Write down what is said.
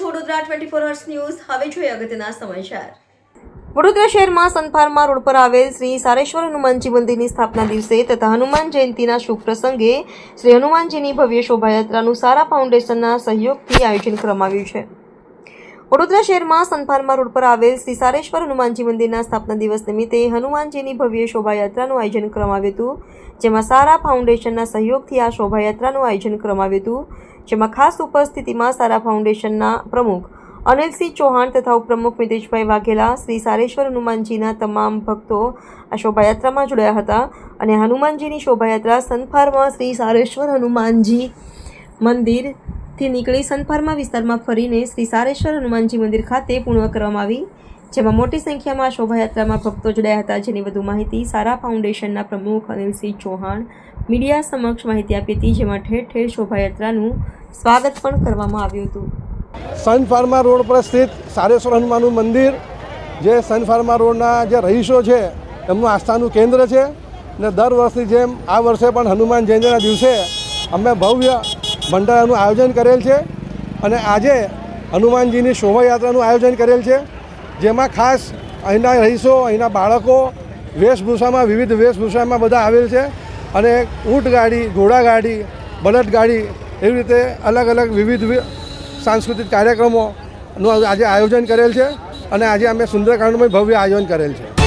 છો Vadodara 24 hours news. હવે જોઈએ અગત્યના સમાચાર। વડોદરા શહેરમાં સનફાર્મા રોડ પર આવેલ શ્રી સારેશ્વર હનુમાનજી મંદિરની સ્થાપના દિવસે તથા હનુમાન જયંતિના શુભ પ્રસંગે શ્રી હનુમાનજીની ભવ્ય શોભાયાત્રાનું સારા ફાઉન્ડેશનના સહયોગથી આયોજન કરવામાં આવ્યું છે। વડોદરા શહેરમાં સનફાર્મા રોડ પર આવેલ શ્રી સારેશ્વર હનુમાનજી મંદિરના સ્થાપના દિવસ નિમિત્તે હનુમાનજીની ભવ્ય શોભાયાત્રાનું આયોજન કરવામાં આવ્યું હતું, જેમાં સારા ફાઉન્ડેશનના સહયોગથી આ શોભાયાત્રાનું આયોજન કરવામાં આવ્યું હતું, જેમાં ખાસ ઉપસ્થિતિમાં સારા ફાઉન્ડેશનના પ્રમુખ અનિલસિંહ ચૌહાણ તથા ઉપપ્રમુખ મિતેશભાઈ વાઘેલા, શ્રી સારેશ્વર હનુમાનજીના તમામ ભક્તો આ શોભાયાત્રામાં જોડાયા હતા અને હનુમાનજીની શોભાયાત્રા સનફાર્મા શ્રી સારેશ્વર હનુમાનજી મંદિરથી નીકળી સનફાર્મા વિસ્તારમાં ફરીને શ્રી સારેશ્વર હનુમાનજી મંદિર ખાતે પૂર્ણ કરવામાં આવી, જેમાં મોટી સંખ્યામાં શોભાયાત્રામાં ભક્તો જોડાયા હતા। જેની વધુ માહિતી સારા ફાઉન્ડેશનના પ્રમુખ અનિલસિંહ ચૌહાણ મીડિયા સમક્ષ માહિતી આપી હતી, જેમાં ઠેર ઠેર શોભાયાત્રાનું સ્વાગત પણ કરવામાં આવ્યું હતું। સનફાર્મા રોડ પર સ્થિત સારેશ્વર હનુમાનનું મંદિર જે સનફાર્મા રોડના જે રહીશો છે એમનું આસ્થાનું કેન્દ્ર છે ને દર વર્ષની જેમ આ વર્ષે પણ હનુમાન જયંતિના દિવસે અમે ભવ્ય ભંડારાનું આયોજન કરેલ છે અને આજે હનુમાનજીની શોભાયાત્રાનું આયોજન કરેલ છે, જેમાં ખાસ અહીંના રહીશો, અહીંના બાળકો વેશભૂષામાં વિવિધ વેશભૂષામાં બધા આવેલ છે અને ઊંટ ગાડી, ઘોડા ગાડી, બળદ ગાડી એવી રીતે અલગ અલગ વિવિધ સાંસ્કૃતિક કાર્યક્રમોનું આજે આયોજન કરેલ છે અને આજે અમે સુંદરકાંડમાં ભવ્ય આયોજન કરેલ છે।